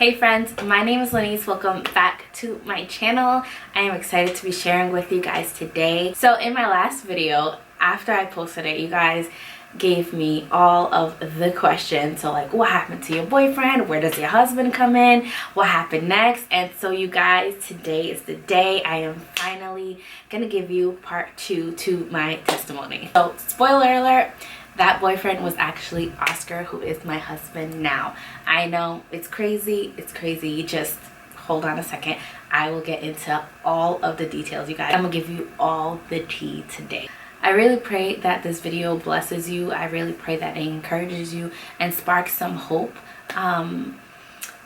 Hey friends, my name is Lenice. Welcome back to my channel. I am excited to be sharing with you guys today. So in my last video, after I posted it, you guys gave me all of the questions. So like, what happened to your boyfriend? Where does your husband come in? What happened next? And so you guys, today is the day. I am finally gonna give you part 2 to my testimony. So spoiler alert, that boyfriend was actually Oscar, who is my husband now. I know it's crazy, just hold on a second. I will get into all of the details, you guys. I'm gonna give you all the tea today. I really pray that this video blesses you. I really pray that it encourages you and sparks some hope.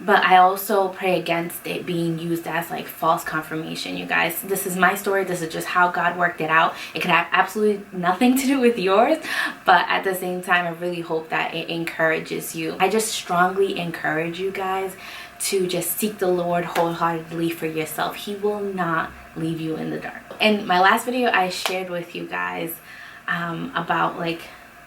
But I also pray against it being used as like false confirmation, you guys. This is my story. This is just how God worked it out. It could have absolutely nothing to do with yours, but at the same time, I really hope that it encourages you. I just strongly encourage you guys to just seek the Lord wholeheartedly for yourself. He will not leave you in the dark. In my last video, I shared with you guys about like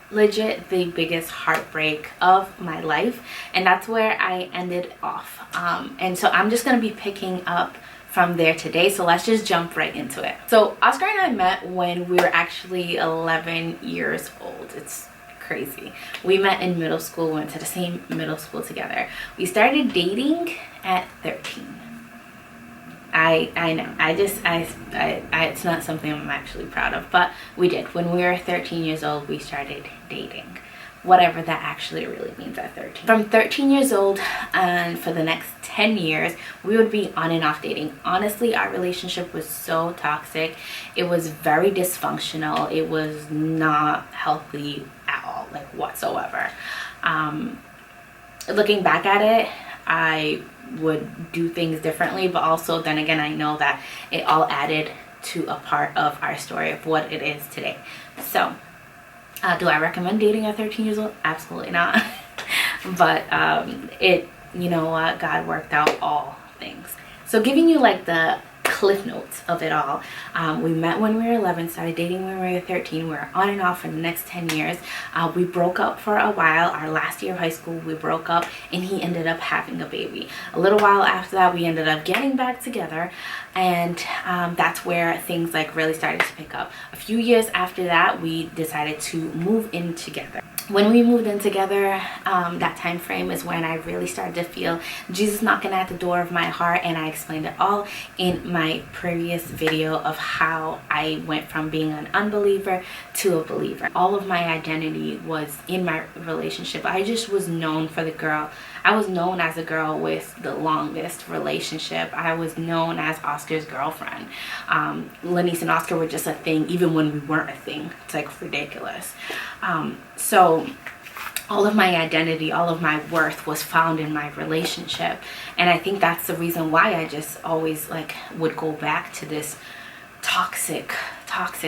legit the biggest heartbreak of my life, and that's where I ended off. And so I'm just gonna be picking up from there today, so let's just jump right into it. So Oscar and I met when we were actually 11 years old. It's crazy. We met in middle school, went to the same middle school together. We started dating at 13. I know, it's not something I'm actually proud of, but we did. When we were 13 years old, we started dating, whatever that actually really means at 13. From 13 years old and for the next 10 years, we would be on and off dating. Honestly, our relationship was so toxic. It was very dysfunctional. It was not healthy at all, like whatsoever. Looking back at it, I would do things differently, but also then again, I know that it all added to a part of our story of what it is today. So do I recommend dating at 13 years old? Absolutely not. But you know what, God worked out all things. So giving you like the cliff notes of it all. We met when we were 11, started dating when we were 13. We were on and off for the next 10 years. We broke up for a while. Our last year of high school, we broke up, and he ended up having a baby. A little while after that, we ended up getting back together, and that's where things like really started to pick up. A few years after that, we decided to move in together. When we moved in together, that time frame is when I really started to feel Jesus knocking at the door of my heart, and I explained it all in my previous video of how I went from being an unbeliever to a believer. All of my identity was in my relationship. I just was known for the girl. I was known as a girl with the longest relationship. I was known as Oscar's girlfriend. Lenice and Oscar were just a thing even when we weren't a thing. It's like ridiculous. So all of my identity, all of my worth was found in my relationship. And I think that's the reason why I just always like would go back to this toxic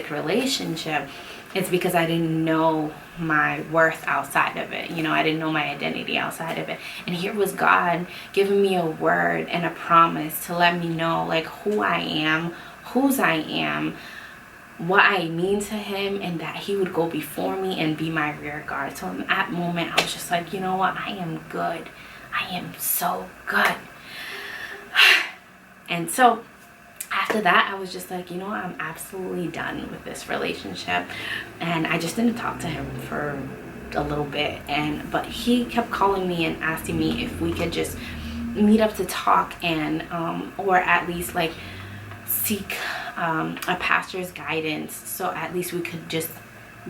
relationship. It's because I didn't know my worth outside of it. You know, I didn't know my identity outside of it. And here was God giving me a word and a promise to let me know like who I am, whose I am, what I mean to him, and that he would go before me and be my rear guard. So in that moment, I was just like, you know what? I am good. I am so good. And so after that, I was just like, you know what? I'm absolutely done with this relationship. And I just didn't talk to him for a little bit. But he kept calling me and asking me if we could just meet up to talk and or at least like seek a pastor's guidance, so at least we could just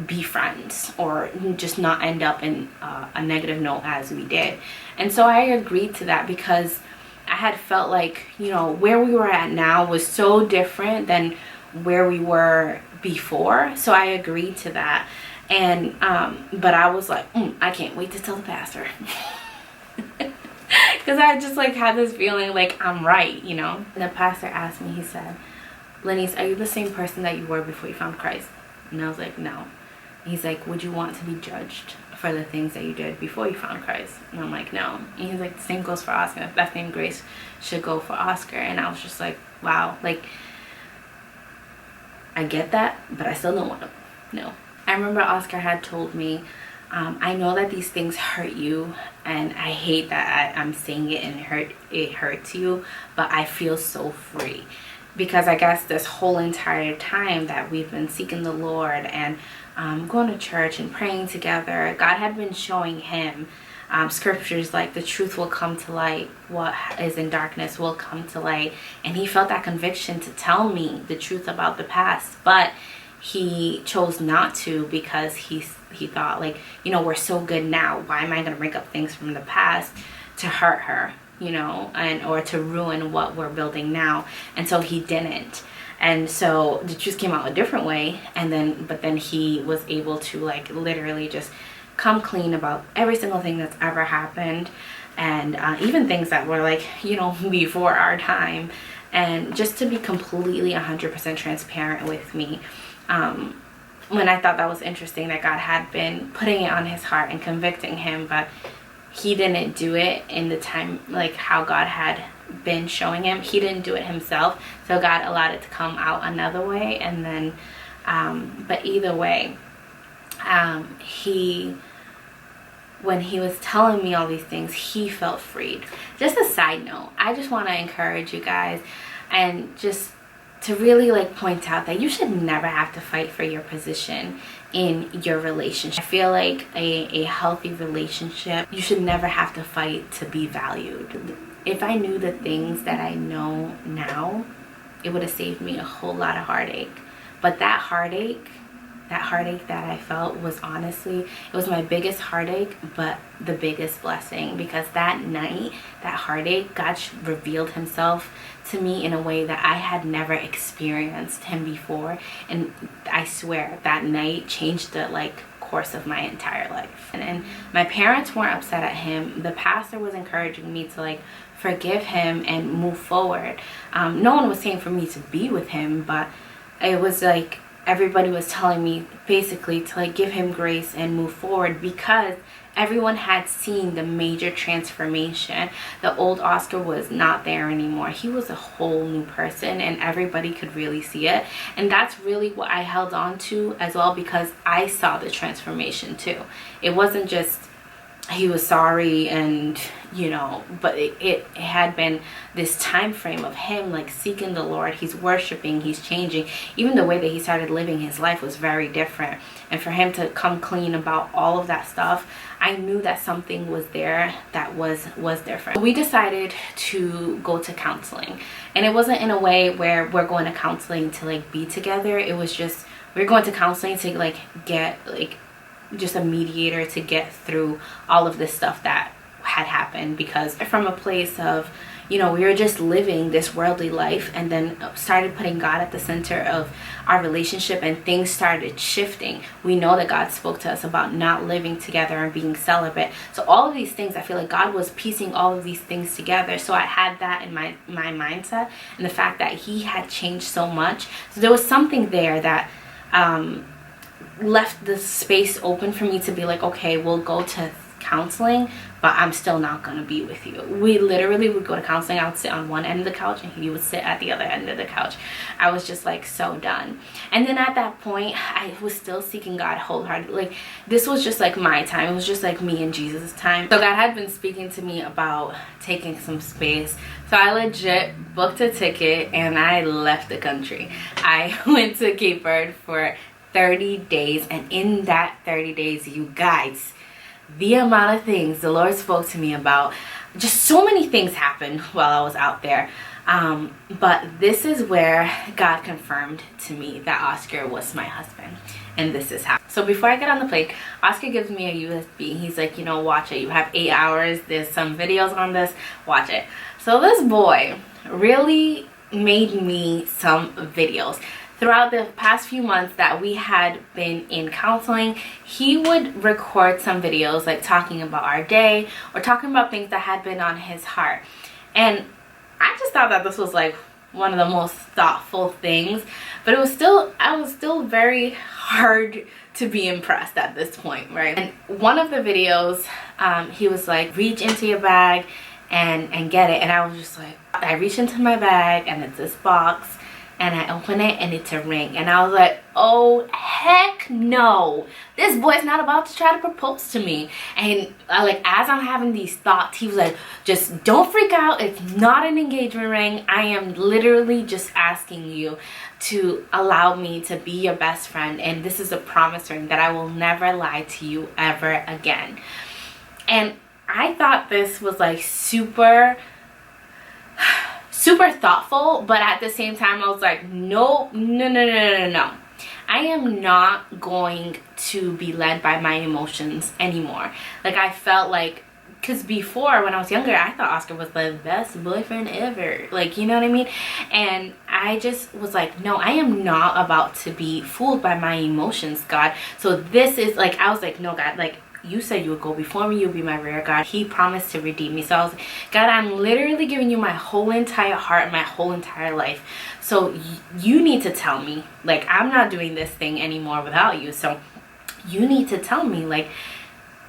be friends or just not end up in a negative note as we did. And so I agreed to that because I had felt like, you know, where we were at now was so different than where we were before. So I agreed to that. And but I was like, I can't wait to tell the pastor. Because I just like had this feeling like I'm right, you know. And the pastor asked me, he said, Lenice, are you the same person that you were before you found Christ? And I was like, no. He's like, would you want to be judged for the things that you did before you found Christ? And I'm like, no. And he's like, the same goes for Oscar. That same grace should go for Oscar. And I was just like, wow, like, I get that, but I still don't want to know. I remember Oscar had told me I know that these things hurt you, and I hate that I'm saying it and it hurts you, but I feel so free. Because I guess this whole entire time that we've been seeking the Lord and going to church and praying together, God had been showing him scriptures like the truth will come to light, what is in darkness will come to light. And he felt that conviction to tell me the truth about the past, but he chose not to, because he thought, like, you know, we're so good now, why am I going to bring up things from the past to hurt her, you know, and or to ruin what we're building now. And so he didn't. And so the truth came out a different way, and but then he was able to, like, literally just come clean about every single thing that's ever happened, and even things that were, like, you know, before our time, and just to be completely 100% transparent with me. When I thought that was interesting that God had been putting it on his heart and convicting him, but he didn't do it in the time, like how God had been showing him. He didn't do it himself, so God allowed it to come out another way. And then but either way, when he was telling me all these things, he felt freed. Just a side note, I just want to encourage you guys, and just to really, like, point out that you should never have to fight for your position in your relationship. I feel like a healthy relationship, you should never have to fight to be valued. If I knew the things that I know now, it would have saved me a whole lot of heartache. But that heartache that I felt was, honestly, it was my biggest heartache, but the biggest blessing. Because that night, that heartache, God revealed himself to me in a way that I had never experienced him before. And I swear that night changed the, like, course of my entire life. And my parents weren't upset at him. The pastor was encouraging me to, like, forgive him and move forward. No one was saying for me to be with him, but it was like everybody was telling me basically to, like, give him grace and move forward, because everyone had seen the major transformation. The old Oscar was not there anymore. He was a whole new person, and everybody could really see it. And that's really what I held on to as well, because I saw the transformation too. It wasn't just he was sorry and, you know, but it had been this time frame of him, like, seeking the Lord. He's worshiping, he's changing. Even the way that he started living his life was very different. And for him to come clean about all of that stuff, I knew that something was there that was different. We decided to go to counseling, and it wasn't in a way where we're going to counseling to, like, be together. It was just, we're going to counseling to, like, get, like, just a mediator to get through all of this stuff that had happened. Because from a place of, you know, we were just living this worldly life, and then started putting God at the center of our relationship, and things started shifting. We know that God spoke to us about not living together and being celibate. So all of these things, I feel like God was piecing all of these things together. So I had that in my mindset, and the fact that he had changed so much. So there was something there that left the space open for me to be like, okay, we'll go to counseling, but I'm still not gonna be with you. We literally would go to counseling. I would sit on one end of the couch, and he would sit at the other end of the couch. I was just, like, so done. And then at that point, I was still seeking God wholeheartedly. Like, this was just, like, my time. It was just, like, me and Jesus' time. So God had been speaking to me about taking some space. So I legit booked a ticket, and I left the country. I went to Cape Verde for 30 days, and in that 30 days, you guys, the amount of things the Lord spoke to me about, just so many things happened while I was out there. But this is where God confirmed to me that Oscar was my husband, and this is how. So before I get on the plane, Oscar gives me a USB. He's like, you know, watch it. You have 8 hours. There's some videos on this. Watch it. So this boy really made me some videos. Throughout the past few months that we had been in counseling, he would record some videos, like talking about our day or talking about things that had been on his heart. And I just thought that this was, like, one of the most thoughtful things, but it was still, I was still very hard to be impressed at this point, right? And one of the videos, he was like, reach into your bag and get it. And I was just like, I reach into my bag, and it's this box, and I open it, and it's a ring. And I was like, oh heck no, this boy's not about to try to propose to me. And like, as I'm having these thoughts, he was like, just don't freak out, it's not an engagement ring. I am literally just asking you to allow me to be your best friend, and this is a promise ring that I will never lie to you ever again. And I thought this was like super thoughtful, but at the same time I was like, no. I am not going to be led by my emotions anymore. Like, I felt like, because before, when I was younger, I thought Oscar was the best boyfriend ever. Like, you know what I mean? And I just was like, no, I am not about to be fooled by my emotions, God. So this is like, I was like, no, God, like, you said you would go before me, you'll be my rear guard. He promised to redeem me. So I was like, God, I'm literally giving you my whole entire heart, my whole entire life. So you need to tell me, like, I'm not doing this thing anymore without you. So you need to tell me, like,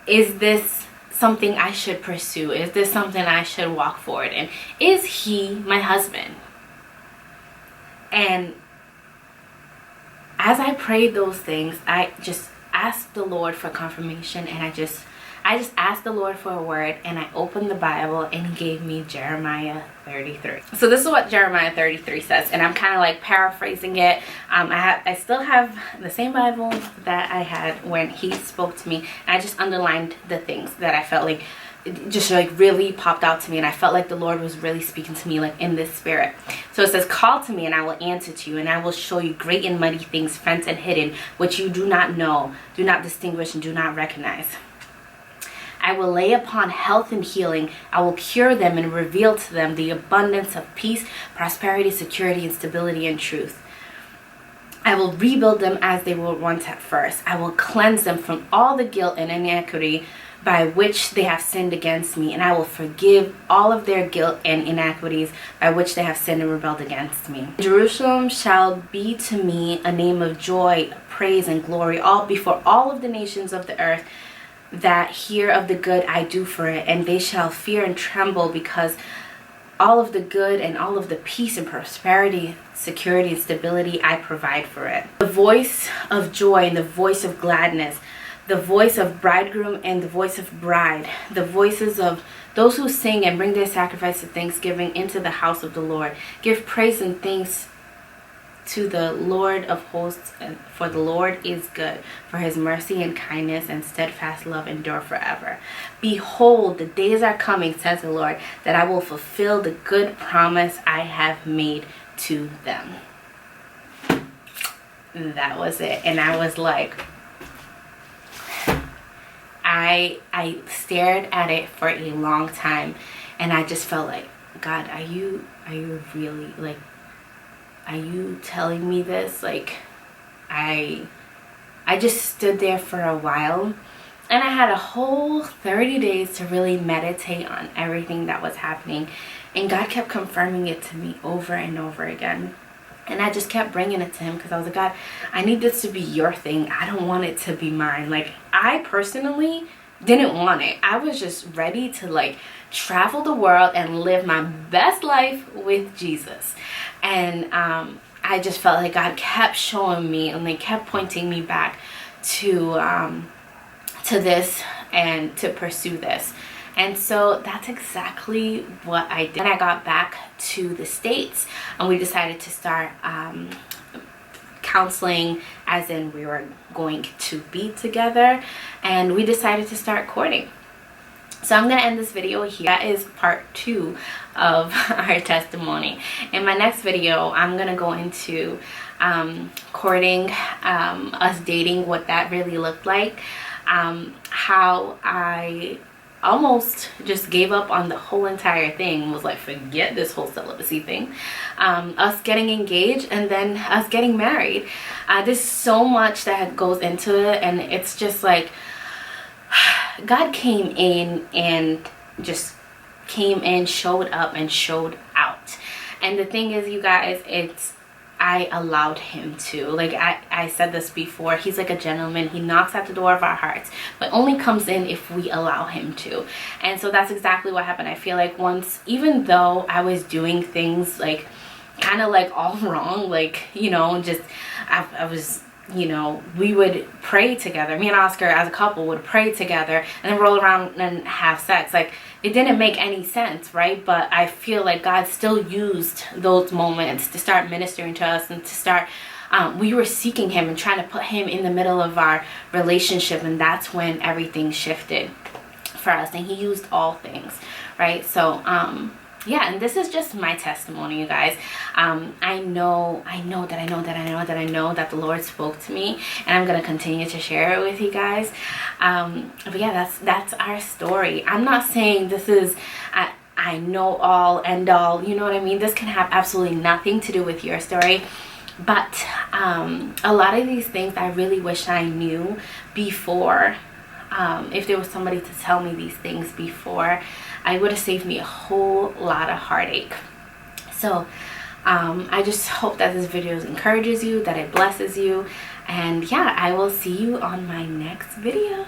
is this something I should pursue? Is this something I should walk forward in? Is he my husband? And as I prayed those things, I just asked the Lord for confirmation, and I just asked the Lord for a word, and I opened the Bible, and he gave me Jeremiah 33. So this is what Jeremiah 33 says, and I'm kind of like paraphrasing it. I still have the same Bible that I had when he spoke to me, and I just underlined the things that I felt like just like really popped out to me, and I felt like the Lord was really speaking to me like in this spirit. So it says, call to me and I will answer to you, and I will show you great and mighty things, fenced and hidden, which you do not know, do not distinguish, and do not recognize. I will lay upon health and healing. I will cure them and reveal to them the abundance of peace, prosperity, security, and stability and truth. I will rebuild them as they were once at first. I will cleanse them from all the guilt and iniquity by which they have sinned against me, and I will forgive all of their guilt and iniquities by which they have sinned and rebelled against me. Jerusalem shall be to me a name of joy, praise, and glory, all before all of the nations of the earth that hear of the good I do for it, and they shall fear and tremble because all of the good and all of the peace and prosperity, security, and stability I provide for it. The voice of joy and the voice of gladness, the voice of bridegroom and the voice of bride, the voices of those who sing and bring their sacrifice of thanksgiving into the house of the Lord. Give praise and thanks to the Lord of hosts, for the Lord is good, for his mercy and kindness and steadfast love endure forever. Behold, the days are coming, says the Lord, that I will fulfill the good promise I have made to them. That was it. And I was like, I stared at it for a long time, and I just felt like, God, are you really, like, are you telling me this? Like, I just stood there for a while, and I had a whole 30 days to really meditate on everything that was happening, and God kept confirming it to me over and over again. And I just kept bringing it to him because I was like, God, I need this to be your thing. I don't want it to be mine. Like, I personally didn't want it. I was just ready to like travel the world and live my best life with Jesus. And I just felt like God kept showing me, and they kept pointing me back to this and to pursue this. And so that's exactly what I did. When I got back to the States, and we decided to start counseling, as in we were going to be together, and we decided to start courting. So I'm going to end this video here. That is part 2 of our testimony. In my next video, I'm going to go into courting, us dating, what that really looked like, how I almost just gave up on the whole entire thing, was like, forget this whole celibacy thing, us getting engaged, and then us getting married. There's so much that goes into it, and it's just like God came in and just came in, showed up and showed out. And the thing is, you guys, I allowed him to. Like I said this before, he's like a gentleman. He knocks at the door of our hearts, but only comes in if we allow him to. And so that's exactly what happened. I feel like once, even though I was doing things like kind of like all wrong, like, you know, just I was you know, we would pray together. Me and Oscar as a couple would pray together and then roll around and have sex. Like, it didn't make any sense, right? But I feel like God still used those moments to start ministering to us and to start, we were seeking him and trying to put him in the middle of our relationship, and that's when everything shifted for us, and he used all things, right? So yeah, and this is just my testimony, you guys. I know that the Lord spoke to me, and I'm gonna continue to share it with you guys. But yeah, that's our story. I'm not saying this is I know all, end all, you know what I mean? This can have absolutely nothing to do with your story. But a lot of these things I really wish I knew before. If there was somebody to tell me these things before, I would have saved me a whole lot of heartache. So I just hope that this video encourages you, that it blesses you, and yeah, I will see you on my next video.